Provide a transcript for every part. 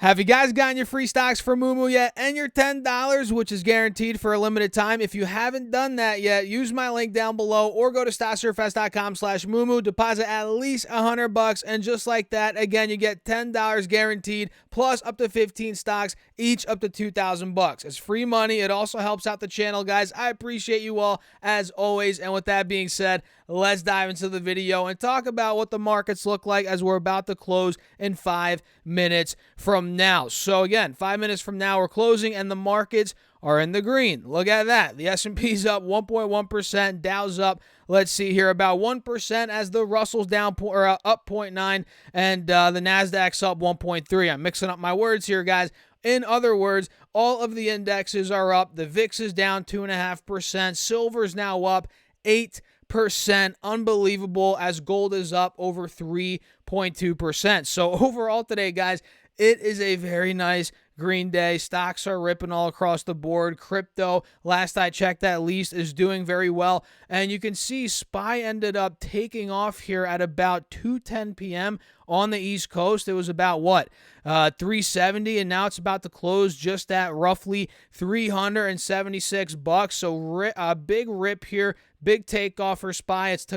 Have you guys gotten your free stocks for Moomoo yet and your $10, which is guaranteed for a limited time? If you haven't done that yet, use my link down below or go to stocksurfest.com/Moomoo, deposit at least $100, and just like that, again, you get $10 guaranteed plus up to 15 stocks, each up to $2,000. It's free money. It also helps out the channel, guys. I appreciate you all as always. And with that being said, let's dive into the video and talk about what the markets look like as we're about to close in 5 minutes from now. So again, 5 minutes from now we're closing and the markets are in the green. Look at that. The S&P's up 1.1%, Dow's up, let's see here, about 1% as the Russell's down up 0.9 and the Nasdaq's up 1.3. I'm mixing up my words here, guys. In other words, all of the indexes are up. The VIX is down 2.5%. Silver's now up 8%. Unbelievable, as gold is up over 3.2%. So overall today, guys, it is a very nice green day. Stocks are ripping all across the board. Crypto, last I checked at least, is doing very well. And you can see SPY ended up taking off here at about 2:10 p.m. on the East Coast. It was about, what, 370, and now it's about to close just at roughly $376. So a big rip here. Big takeoff for SPY. It's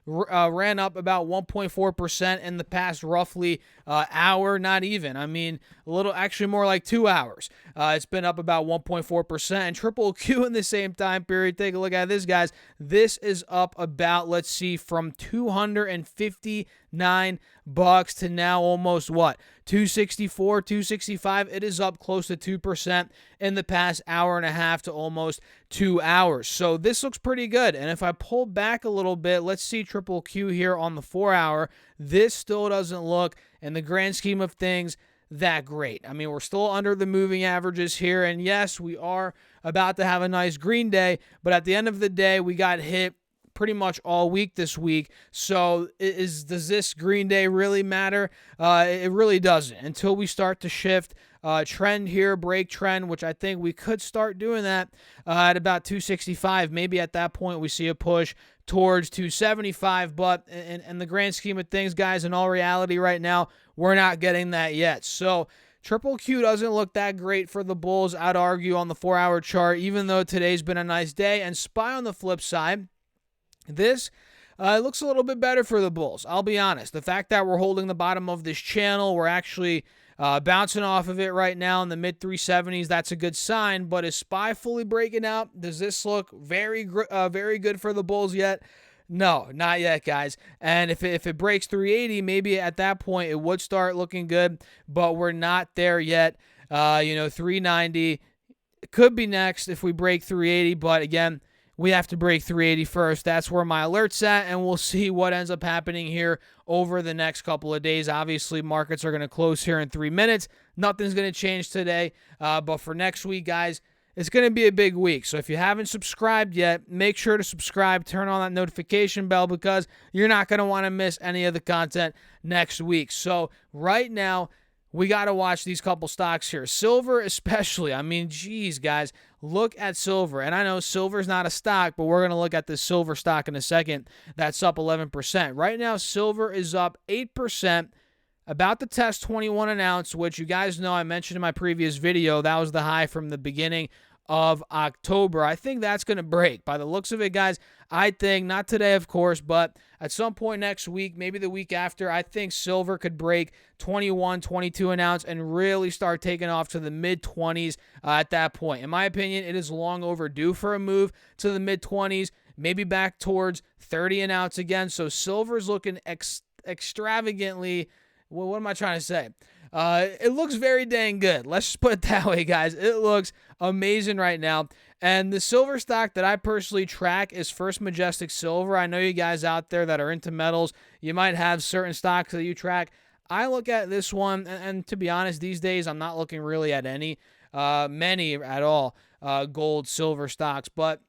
ran up about 1.4% in the past roughly hour, not even. I mean, a little, actually more like 2 hours. It's been up about 1.4%. And Triple Q in the same time period, take a look at this, guys. This is up about, let's see, from $259 to now almost, what, 264, 265. It is up close to 2% in the past hour and a half to almost 2 hours. So this looks pretty good. And if I pull back a little bit, let's see Triple Q here on the 4 hour. This still doesn't look, in the grand scheme of things, that great. I mean, we're still under the moving averages here. And yes, we are about to have a nice green day, but at the end of the day, we got hit pretty much all week this week. So does this green day really matter? It really doesn't until we start to shift trend here, break trend, which I think we could start doing that at about 265. Maybe at that point we see a push towards 275, but in the grand scheme of things, guys, in all reality right now, we're not getting that yet. So Triple Q doesn't look that great for the bulls, I'd argue, on the 4-hour chart, even though today's been a nice day. And SPY on the flip side, this looks a little bit better for the bulls. I'll be honest. The fact that we're holding the bottom of this channel, we're actually bouncing off of it right now in the mid 370s. That's a good sign. But is SPY fully breaking out? Does this look very good for the bulls yet? No, not yet, guys. And if it breaks 380, maybe at that point it would start looking good. But we're not there yet. 390 could be next if we break 380. But again, we have to break 380 first. That's where my alert's at, and we'll see what ends up happening here over the next couple of days. Obviously, markets are going to close here in 3 minutes. Nothing's going to change today, but for next week, guys, it's going to be a big week. So if you haven't subscribed yet, make sure to subscribe, turn on that notification bell, because you're not going to want to miss any of the content next week. So right now, we got to watch these couple stocks here. Silver especially. I mean, geez, guys, look at silver. And I know silver's not a stock, but we're going to look at this silver stock in a second. That's up 11%. Right now, silver is up 8%, about to test 21 an ounce, which you guys know I mentioned in my previous video. That was the high from the beginning of October. I think that's going to break. By the looks of it, guys, I think, not today, of course, but at some point next week, maybe the week after, I think silver could break 21, 22 an ounce and really start taking off to the mid-20s at that point. In my opinion, it is long overdue for a move to the mid-20s, maybe back towards 30 an ounce again. So silver's looking extravagantly, well, what am I trying to say? It looks very dang good. Let's just put it that way, guys. It looks amazing right now. And the silver stock that I personally track is First Majestic Silver. I know you guys out there that are into metals, you might have certain stocks that you track. I look at this one, and to be honest, these days I'm not looking really at many at all, gold, silver stocks. But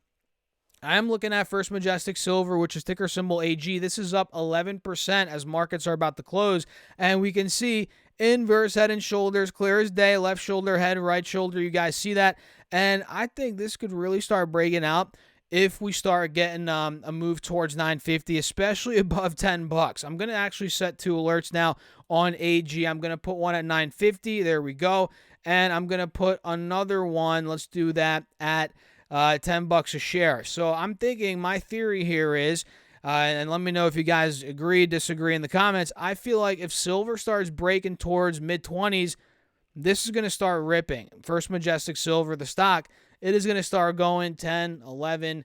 I am looking at First Majestic Silver, which is ticker symbol AG. This is up 11% as markets are about to close. And we can see inverse head and shoulders, clear as day, left shoulder, head, right shoulder. You guys see that? And I think this could really start breaking out if we start getting a move towards 950, especially above $10. I'm going to actually set 2 alerts now on AG. I'm going to put one at 950. There we go. And I'm going to put another one. Let's do that at $10 a share. So I'm thinking, my theory here is, and let me know if you guys agree, disagree in the comments. I feel like if silver starts breaking towards mid-20s, this is going to start ripping. First Majestic Silver, the stock, it is going to start going 10, 11,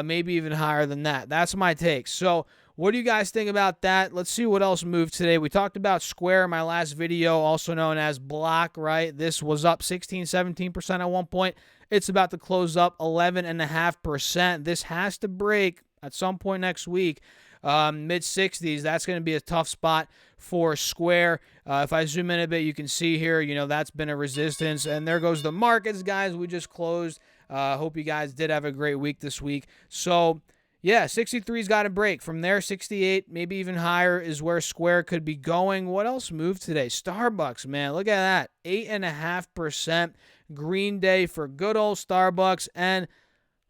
maybe even higher than that. That's my take. So what do you guys think about that? Let's see what else moved today. We talked about Square in my last video, also known as Block, right? This was up 16, 17% at one point. It's about to close up 11.5%. This has to break at some point next week. Mid-60s, that's going to be a tough spot for Square. If I zoom in a bit, you can see here, that's been a resistance. And there goes the markets, guys. We just closed. Hope you guys did have a great week this week. So, yeah, 63's got to break. From there, 68, maybe even higher is where Square could be going. What else moved today? Starbucks, man. Look at that. 8.5% green day for good old Starbucks. And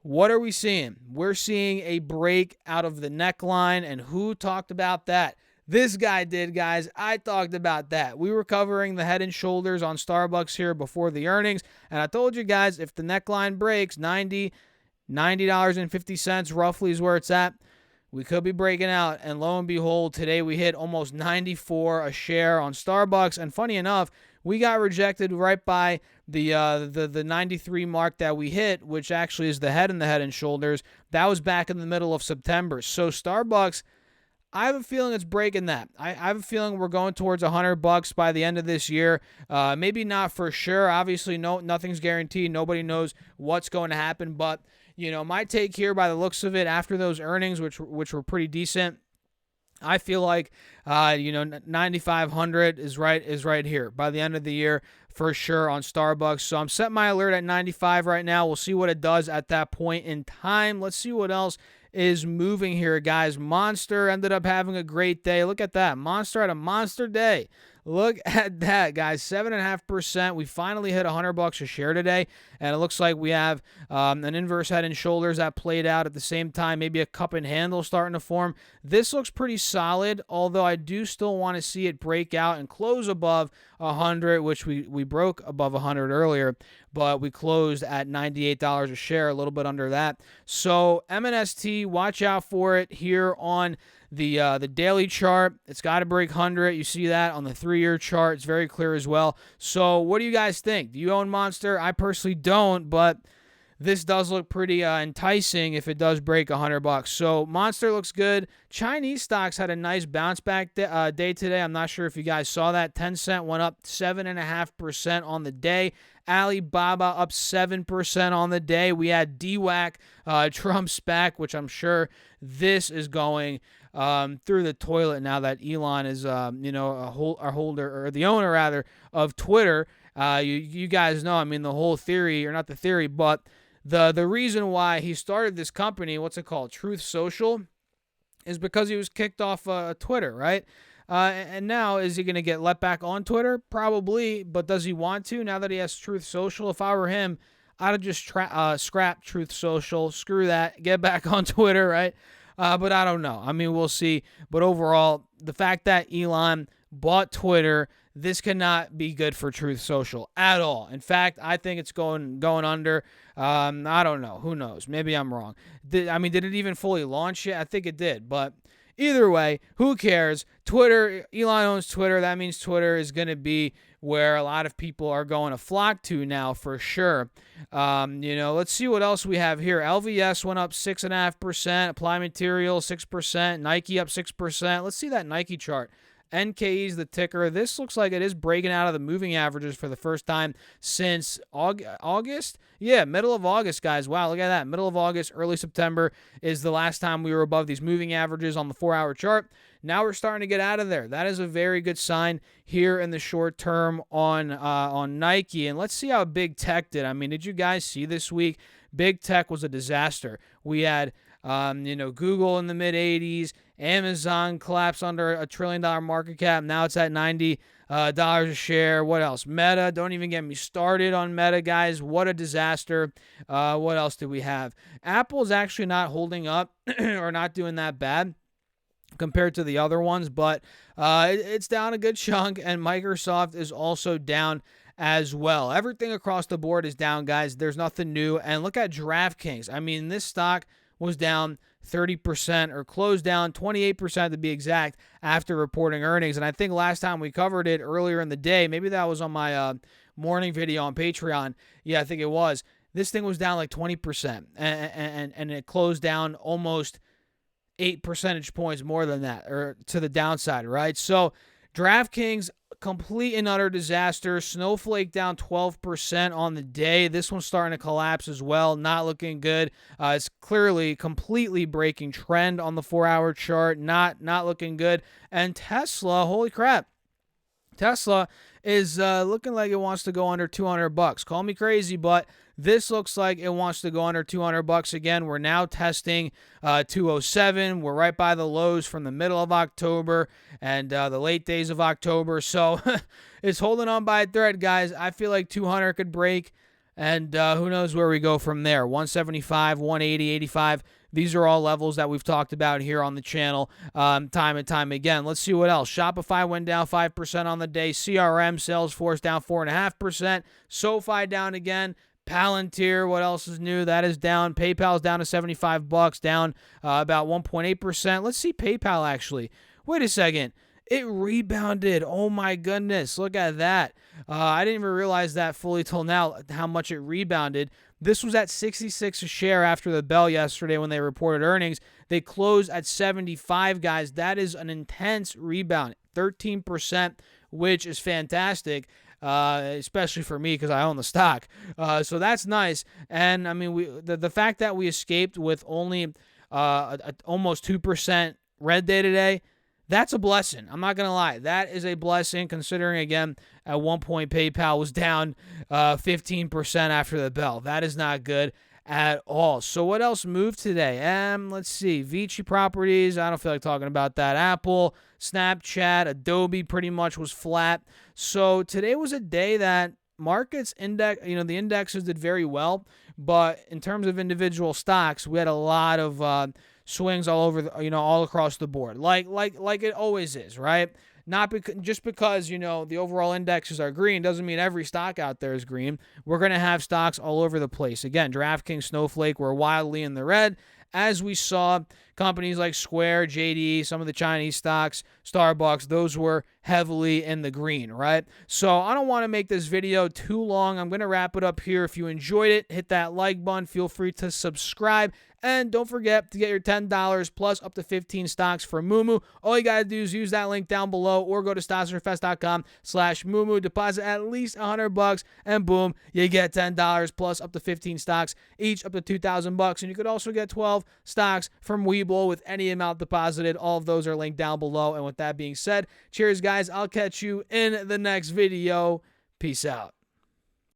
what are we seeing? We're seeing a break out of the neckline. And who talked about that? This guy did, guys. I talked about that. We were covering the head and shoulders on Starbucks here before the earnings. And I told you guys, if the neckline breaks, $90.50 roughly is where it's at. We could be breaking out. And lo and behold, today we hit almost 94 a share on Starbucks. And funny enough, we got rejected right by the 93 mark that we hit, which actually is the head and shoulders. That was back in the middle of September. So Starbucks, I have a feeling it's breaking that. I have a feeling we're going towards $100 by the end of this year. Maybe not for sure. Obviously, nothing's guaranteed. Nobody knows what's going to happen. But my take here, by the looks of it, after those earnings, which were pretty decent, I feel like 9,500 is right here by the end of the year for sure on Starbucks. So I'm setting my alert at 95 right now. We'll see what it does at that point in time. Let's see what else is moving here, guys. Monster ended up having a great day. Look at that. Monster had a monster day. Look at that, guys. 7.5%. We finally hit $100 a share today, and it looks like we have an inverse head and shoulders that played out at the same time. Maybe a cup and handle starting to form. This looks pretty solid, although I do still want to see it break out and close above 100, which we broke above 100 earlier, but we closed at $98 a share, a little bit under that. So MNST, watch out for it here on the daily chart. It's got to break 100. You see that on the 3-year chart. It's very clear as well. So what do you guys think? Do you own Monster? I personally don't, but this does look pretty enticing if it does break $100. So Monster looks good. Chinese stocks had a nice bounce back day today. I'm not sure if you guys saw that. Tencent went up 7.5% on the day. Alibaba up 7% on the day. We had DWAC, Trump SPAC, which I'm sure this is going through the toilet now that Elon is, a holder, or the owner rather, of Twitter. You guys know, the whole theory, or not the theory, but the reason why he started this company, what's it called, Truth Social, is because he was kicked off Twitter, right? And now, is he going to get let back on Twitter? Probably, but does he want to now that he has Truth Social? If I were him, I'd have just scrap Truth Social, screw that, get back on Twitter, right? But I don't know. We'll see. But overall, the fact that Elon bought Twitter, this cannot be good for Truth Social at all. In fact, I think it's going under. I don't know. Who knows? Maybe I'm wrong. Did it even fully launch yet? I think it did. But either way, who cares? Twitter, Elon owns Twitter. That means Twitter is going to be where a lot of people are going to flock to now for sure. Let's see what else we have here. LVS went up 6.5%. Applied Materials 6%. Nike up 6%. Let's see that Nike chart. NKE is the ticker. This looks like it is breaking out of the moving averages for the first time since August? Yeah, middle of August, guys. Wow, look at that. Middle of August, early September is the last time we were above these moving averages on the 4-hour chart. Now we're starting to get out of there. That is a very good sign here in the short term on Nike. And let's see how Big Tech did. Did you guys see this week? Big Tech was a disaster. We had Google in the mid-80s, Amazon collapsed under $1 trillion market cap. Now it's at $90 a share. What else? Meta. Don't even get me started on Meta, guys. What a disaster. What else do we have? Apple is actually not holding up or not doing that bad compared to the other ones, but it's down a good chunk, and Microsoft is also down as well. Everything across the board is down, guys. There's nothing new. And look at DraftKings. I mean, this stock was down 30% or closed down 28% to be exact after reporting earnings. And I think last time we covered it earlier in the day, maybe that was on my morning video on Patreon. Yeah, I think it was. This thing was down like 20%, and it closed down almost 8 percentage points more than that, or to the downside, right? So DraftKings, complete and utter disaster. Snowflake down 12% on the day. This one's starting to collapse as well. Not looking good. It's clearly completely breaking trend on the 4-hour chart. Not looking good. And Tesla, holy crap. Tesla is looking like it wants to go under $200. Call me crazy, but this looks like it wants to go under $200 again. We're now testing 207. We're right by the lows from the middle of October and the late days of October. So it's holding on by a thread, guys. I feel like 200 could break, and who knows where we go from there. 175, 180, 85. These are all levels that we've talked about here on the channel time and time again. Let's see what else. Shopify went down 5% on the day. CRM, Salesforce down 4.5%. SoFi down again. Palantir, what else is new? That is down. PayPal's down to $75, down about 1.8%. Let's see PayPal actually. Wait a second. It rebounded. Oh my goodness. Look at that. I didn't even realize that fully till now, how much it rebounded. This was at 66 a share after the bell yesterday when they reported earnings. They closed at 75, guys. That is an intense rebound. 13%, which is fantastic. Especially for me because I own the stock. So that's nice. And I mean, the fact that we escaped with only almost 2% red day today, that's a blessing. I'm not going to lie. That is a blessing considering, again, at one point PayPal was down 15% after the bell. That is not good at all. So what else moved today? Let's see. Vici Properties. I don't feel like talking about that. Apple, Snapchat, Adobe pretty much was flat. So today was a day that markets index, the indexes did very well, but in terms of individual stocks, we had a lot of swings all over, all across the board, like it always is, right? Not just because, the overall indexes are green doesn't mean every stock out there is green. We're going to have stocks all over the place. Again, DraftKings, Snowflake were wildly in the red, as we saw companies like Square, JD, some of the Chinese stocks, Starbucks, those were heavily in the green, right? So I don't want to make this video too long. I'm going to wrap it up here. If you enjoyed it, hit that like button. Feel free to subscribe. And don't forget to get your $10 plus up to 15 stocks for Moomoo. All you got to do is use that link down below or go to stocksforfest.com/Moomoo. Deposit at least $100 and boom, you get $10 plus up to 15 stocks, each up to $2,000. And you could also get 12 stocks from Webull with any amount deposited. All of those are linked down below. And with that being said, cheers, guys. I'll catch you in the next video. Peace out.